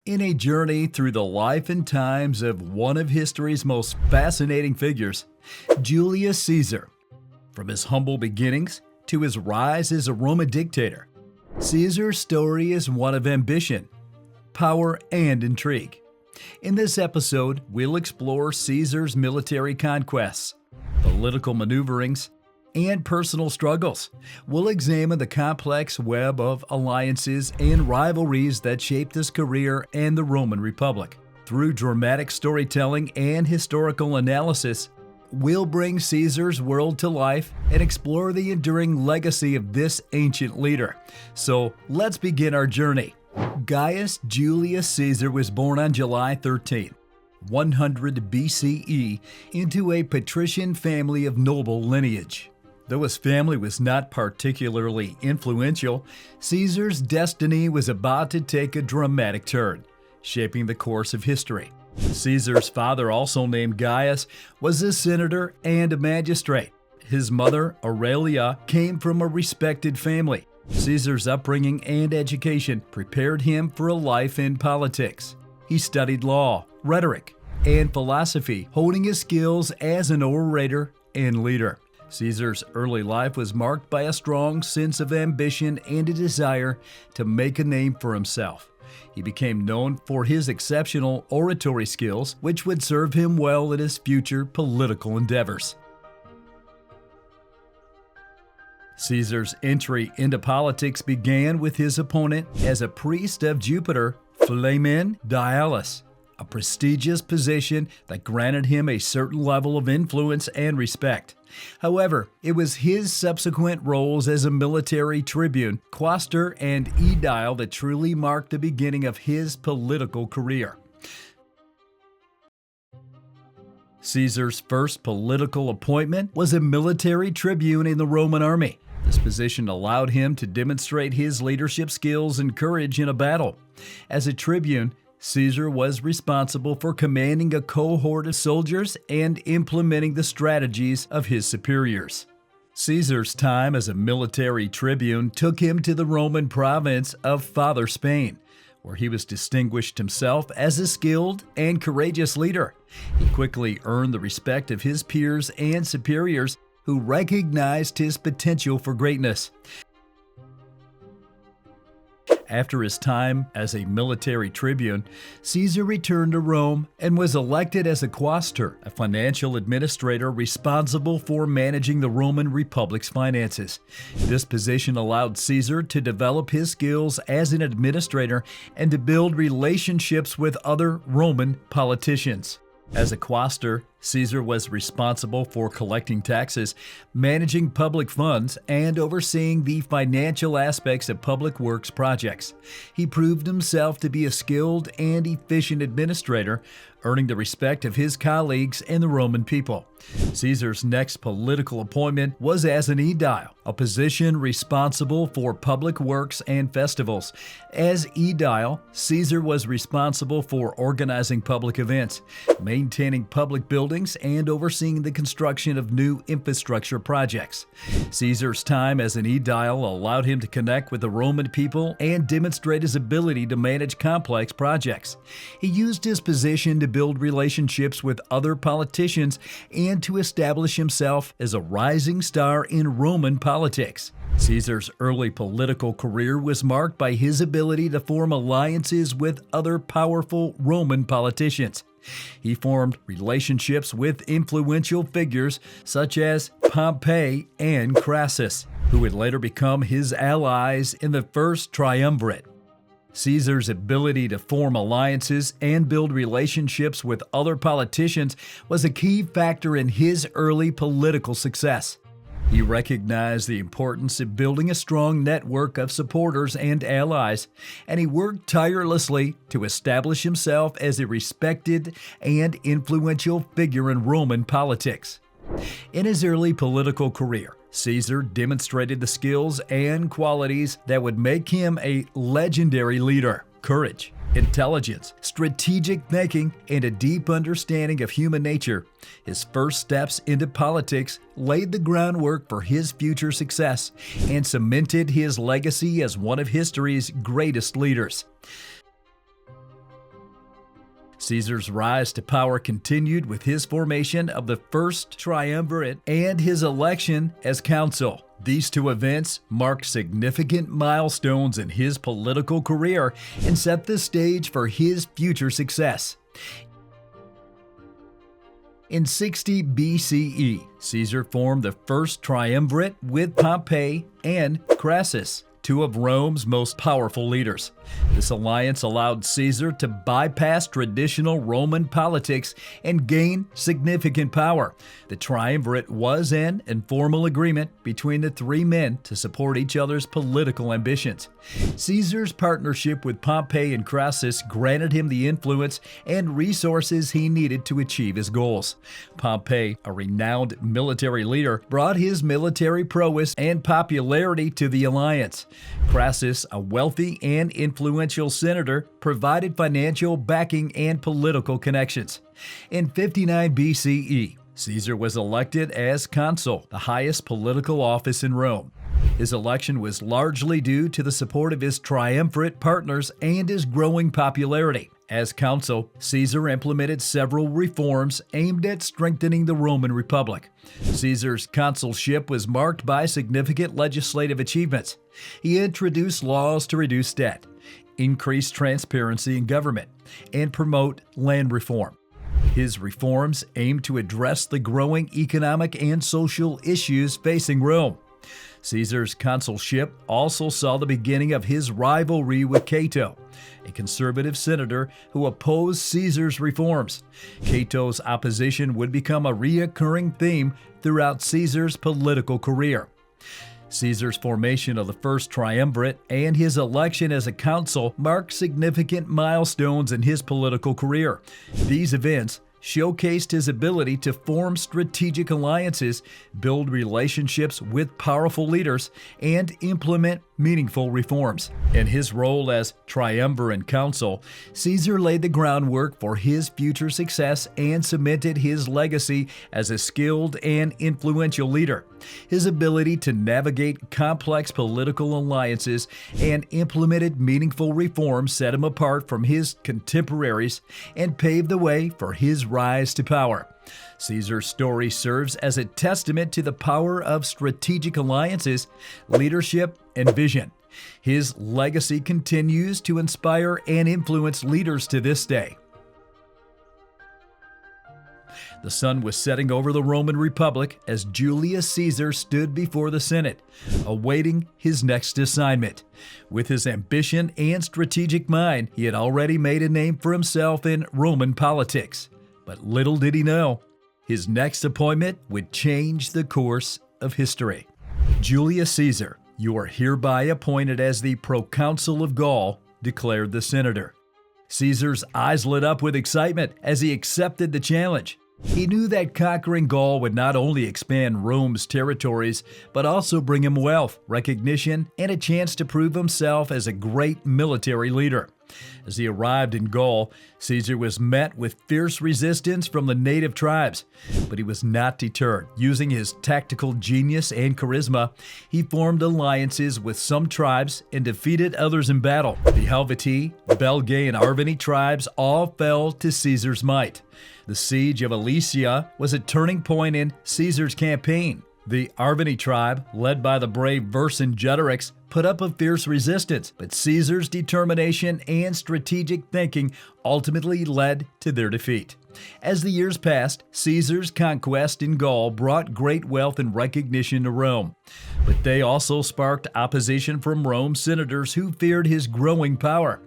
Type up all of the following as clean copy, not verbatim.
In a journey through the life and times of one of history's most fascinating figures, Julius Caesar. From his humble beginnings to his rise as a Roman dictator, Caesar's story is one of ambition, power, and intrigue. In this episode, we'll explore Caesar's military conquests, political maneuverings, and personal struggles. We'll examine the complex web of alliances and rivalries that shaped his career and the Roman Republic. Through dramatic storytelling and historical analysis, we'll bring Caesar's world to life and explore the enduring legacy of this ancient leader. So let's begin our journey. Gaius Julius Caesar was born on July 13, 100 BCE, into a patrician family of noble lineage. Though his family was not particularly influential, Caesar's destiny was about to take a dramatic turn, shaping the course of history. Caesar's father, also named Gaius, was a senator and a magistrate. His mother, Aurelia, came from a respected family. Caesar's upbringing and education prepared him for a life in politics. He studied law, rhetoric, and philosophy, honing his skills as an orator and leader. Caesar's early life was marked by a strong sense of ambition and a desire to make a name for himself. He became known for his exceptional oratory skills, which would serve him well in his future political endeavors. Caesar's entry into politics began with his opponent as a priest of Jupiter, Flamen Dialis, a prestigious position that granted him a certain level of influence and respect. However, it was his subsequent roles as a military tribune, quaestor, and aedile that truly marked the beginning of his political career. Caesar's first political appointment was a military tribune in the Roman army. This position allowed him to demonstrate his leadership skills and courage in a battle. As a tribune, Caesar was responsible for commanding a cohort of soldiers and implementing the strategies of his superiors. Caesar's time as a military tribune took him to the Roman province of Father Spain, where he was distinguished himself as a skilled and courageous leader. He quickly earned the respect of his peers and superiors, who recognized his potential for greatness. After his time as a military tribune, Caesar returned to Rome and was elected as a quaestor, a financial administrator responsible for managing the Roman Republic's finances. This position allowed Caesar to develop his skills as an administrator and to build relationships with other Roman politicians. As a quaestor, Caesar was responsible for collecting taxes, managing public funds, and overseeing the financial aspects of public works projects. He proved himself to be a skilled and efficient administrator, earning the respect of his colleagues and the Roman people. Caesar's next political appointment was as an aedile, a position responsible for public works and festivals. As aedile, Caesar was responsible for organizing public events, maintaining public buildings, and overseeing the construction of new infrastructure projects. Caesar's time as an aedile allowed him to connect with the Roman people and demonstrate his ability to manage complex projects. He used his position to build relationships with other politicians and to establish himself as a rising star in Roman politics. Caesar's early political career was marked by his ability to form alliances with other powerful Roman politicians. He formed relationships with influential figures such as Pompey and Crassus, who would later become his allies in the First Triumvirate. Caesar's ability to form alliances and build relationships with other politicians was a key factor in his early political success. He recognized the importance of building a strong network of supporters and allies, and he worked tirelessly to establish himself as a respected and influential figure in Roman politics. In his early political career, Caesar demonstrated the skills and qualities that would make him a legendary leader: courage, intelligence, strategic thinking, and a deep understanding of human nature. His first steps into politics laid the groundwork for his future success and cemented his legacy as one of history's greatest leaders. Caesar's rise to power continued with his formation of the first triumvirate and his election as consul. These two events marked significant milestones in his political career and set the stage for his future success. In 60 BCE, Caesar formed the first triumvirate with Pompey and Crassus, two of Rome's most powerful leaders. This alliance allowed Caesar to bypass traditional Roman politics and gain significant power. The triumvirate was an informal agreement between the three men to support each other's political ambitions. Caesar's partnership with Pompey and Crassus granted him the influence and resources he needed to achieve his goals. Pompey, a renowned military leader, brought his military prowess and popularity to the alliance. Crassus, a wealthy and influential senator, provided financial backing and political connections. In 59 BCE, Caesar was elected as consul, the highest political office in Rome. His election was largely due to the support of his triumvirate partners and his growing popularity. As consul, Caesar implemented several reforms aimed at strengthening the Roman Republic. Caesar's consulship was marked by significant legislative achievements. He introduced laws to reduce debt, increase transparency in government, and promote land reform. His reforms aimed to address the growing economic and social issues facing Rome. Caesar's consulship also saw the beginning of his rivalry with Cato, a conservative senator who opposed Caesar's reforms. Cato's opposition would become a recurring theme throughout Caesar's political career. Caesar's formation of the first triumvirate and his election as a consul marked significant milestones in his political career. These events showcased his ability to form strategic alliances, build relationships with powerful leaders, and implement meaningful reforms. In his role as triumvirate and consul, Caesar laid the groundwork for his future success and cemented his legacy as a skilled and influential leader. His ability to navigate complex political alliances and implemented meaningful reforms set him apart from his contemporaries and paved the way for his rise to power. Caesar's story serves as a testament to the power of strategic alliances, leadership, and vision. His legacy continues to inspire and influence leaders to this day. The sun was setting over the Roman Republic as Julius Caesar stood before the Senate, awaiting his next assignment. With his ambition and strategic mind, he had already made a name for himself in Roman politics. But little did he know, his next appointment would change the course of history. Julius Caesar, you are hereby appointed as the proconsul of Gaul, declared the senator. Caesar's eyes lit up with excitement as he accepted the challenge. He knew that conquering Gaul would not only expand Rome's territories, but also bring him wealth, recognition, and a chance to prove himself as a great military leader. As he arrived in Gaul, Caesar was met with fierce resistance from the native tribes, but he was not deterred. Using his tactical genius and charisma, he formed alliances with some tribes and defeated others in battle. The Helvetii, Belgae, and Arvani tribes all fell to Caesar's might. The siege of Alesia was a turning point in Caesar's campaign. The Arvani tribe, led by the brave Vercingetorix, put up a fierce resistance, but Caesar's determination and strategic thinking ultimately led to their defeat. As the years passed, Caesar's conquest in Gaul brought great wealth and recognition to Rome, but they also sparked opposition from Rome's senators who feared his growing power.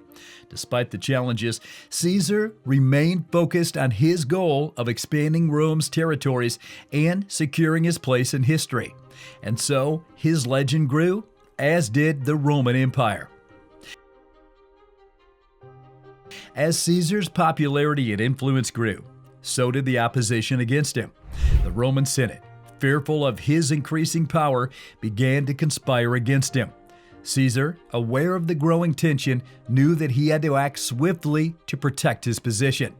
Despite the challenges, Caesar remained focused on his goal of expanding Rome's territories and securing his place in history. And so, his legend grew, as did the Roman Empire. As Caesar's popularity and influence grew, so did the opposition against him. The Roman Senate, fearful of his increasing power, began to conspire against him. Caesar, aware of the growing tension, knew that he had to act swiftly to protect his position.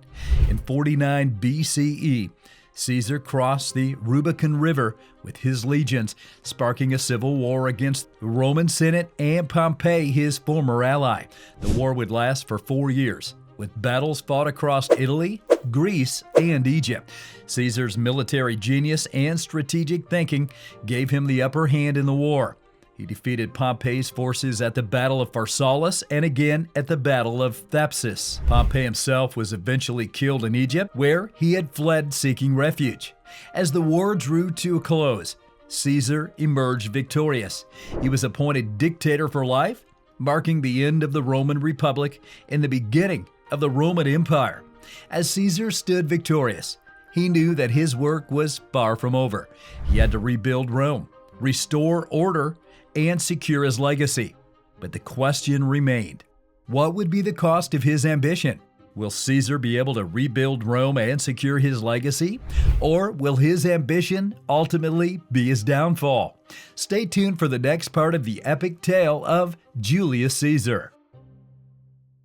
In 49 BCE, Caesar crossed the Rubicon River with his legions, sparking a civil war against the Roman Senate and Pompey, his former ally. The war would last for 4 years. with battles fought across Italy, Greece, and Egypt. Caesar's military genius and strategic thinking gave him the upper hand in the war. He defeated Pompey's forces at the Battle of Pharsalus and again at the Battle of Thapsus. Pompey himself was eventually killed in Egypt, where he had fled seeking refuge. As the war drew to a close, Caesar emerged victorious. He was appointed dictator for life, marking the end of the Roman Republic and the beginning of the Roman Empire. As Caesar stood victorious, he knew that his work was far from over. He had to rebuild Rome, restore order, and secure his legacy. But the question remained, what would be the cost of his ambition? Will Caesar be able to rebuild Rome and secure his legacy? Or will his ambition ultimately be his downfall? Stay tuned for the next part of the epic tale of Julius Caesar.